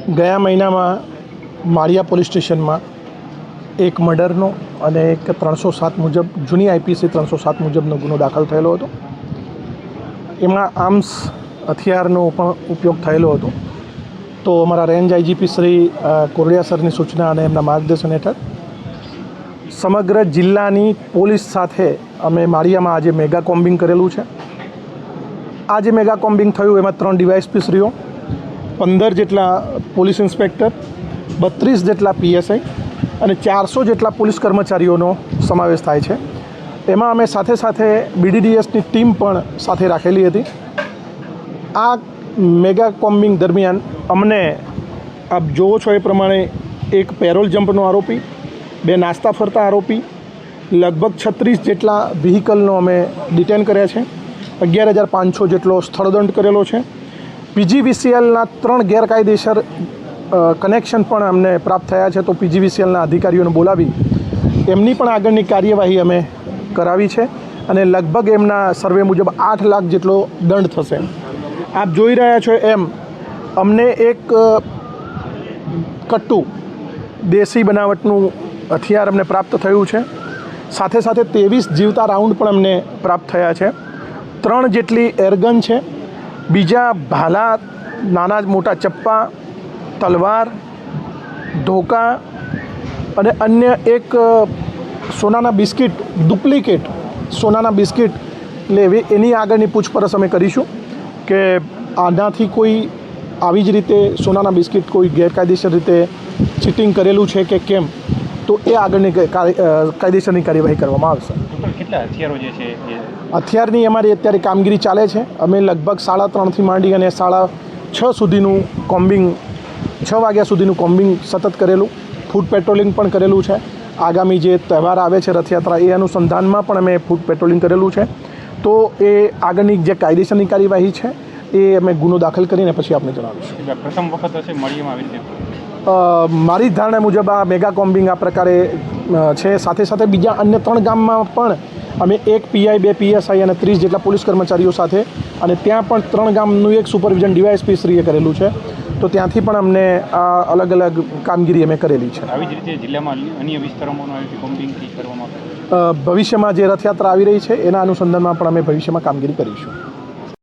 ગયા મહિનામાં માળિયા પોલીસ સ્ટેશનમાં એક મર્ડરનો અને એક 307 મુજબ જૂની આઈપીસી 307 મુજબનો ગુનો દાખલ થયેલો હતો. એમાં આર્મ્સ હથિયારનો પણ ઉપયોગ થયેલો હતો. તો અમારા રેન્જ આઈજીપી શ્રી કોરડિયા સરની સૂચના અને એમના માર્ગદર્શન હેઠળ સમગ્ર જિલ્લાની પોલીસ સાથે અમે માળિયામાં આજે મેગા કોમ્બિંગ કરેલું છે. આ જે મેગા કોમ્બિંગ થયું એમાં 3 ડીવાયએસપી શ્રીઓ, 15 જેટલા પોલીસ ઇન્સ્પેક્ટર, 32 જેટલા પીએસઆઈ અને 400 જેટલા પોલીસ કર્મચારીઓનો સમાવેશ થાય છે. એમાં અમે સાથે સાથે બીડીડીએસની ટીમ પણ સાથે રાખેલી હતી. આ મેગા કોમ્બિંગ દરમિયાન અમને આપ જોવો છો એ પ્રમાણે એક પેરોલ જમ્પનો આરોપી, 2 નાસ્તા ફરતા આરોપી, લગભગ 36 જેટલા વ્હીકલનો અમે ડિટેન કર્યા છે. 11,500 જેટલો સ્થળદંડ કરેલો છે. પીજીવીસીએલના 3 ગેરકાયદેસર કનેક્શન પણ અમને પ્રાપ્ત થયા છે. તો પીજીવીસીએલના અધિકારીઓને બોલાવી એમની પણ આગળની કાર્યવાહી અમે કરાવી છે અને લગભગ એમના સર્વે મુજબ 8 લાખ જેટલો દંડ થશે. આપ જોઈ રહ્યા છો એમ અમને એક કટ્ટુ દેશી બનાવટનું હથિયાર અમને પ્રાપ્ત થયું છે. સાથે સાથે 23 જીવતા રાઉન્ડ પણ અમને પ્રાપ્ત થયા છે. 3 જેટલી એરગન છે. બીજા ભાલા, નાના મોટા ચપ્પા, તલવાર, ધોકા અને અન્ય એક સોનાના બિસ્કિટ, ડુપ્લિકેટ સોનાના બિસ્કિટ લેવી એની આગળની પૂછપરછ અમે કરીશું કે આનાથી કોઈ આવી જ રીતે સોનાના બિસ્કિટ કોઈ ગેરકાયદેસર રીતે ચીટિંગ કરેલું છે કે કેમ, તો એ આગળની કાયદેસરની કાર્યવાહી કરવામાં આવશે. કેટલા હથિયારો જે છે હથિયારની અમારી અત્યારે કામગીરી ચાલે છે. અમે લગભગ 3:30થી માંડી અને 6:30 સુધીનું કોમ્બિંગ, 6 વાગ્યા સુધીનું કોમ્બિંગ સતત કરેલું. ફૂડ પેટ્રોલિંગ પણ કરેલું છે. આગામી જે તહેવાર આવે છે રથયાત્રા, એ અનુસંધાનમાં પણ અમે ફૂડ પેટ્રોલિંગ કરેલું છે. તો એ આગળની જે કાયદેસરની કાર્યવાહી છે એ અમે ગુનો દાખલ કરીને પછી આપને જણાવીશું. પ્રથમ વખત હશે મળીમાં આવી રીતે? મારી ધારણા મુજબ આ મેગા કોમ્બિંગ આ પ્રકારે છે. સાથે સાથે બીજા અન્ય 3 ગામમાં પણ અમે 1 પીઆઈ, 2 પીએસઆઈ અને 30 જેટલા પોલીસ કર્મચારીઓ સાથે, અને ત્યાં પણ 3 ગામનું એક સુપરવિઝન ડીવાયએસપી શ્રીએ કરેલું છે. તો ત્યાંથી પણ અમને આ અલગ અલગ કામગીરી અમે કરેલી છે. આવી જ રીતે જિલ્લામાં અન્ય વિસ્તારોમાં કોમ્બિંગ કરવામાં ભવિષ્યમાં જે રથયાત્રા આવી રહી છે એના અનુસંધાનમાં પણ અમે ભવિષ્યમાં કામગીરી કરીશું.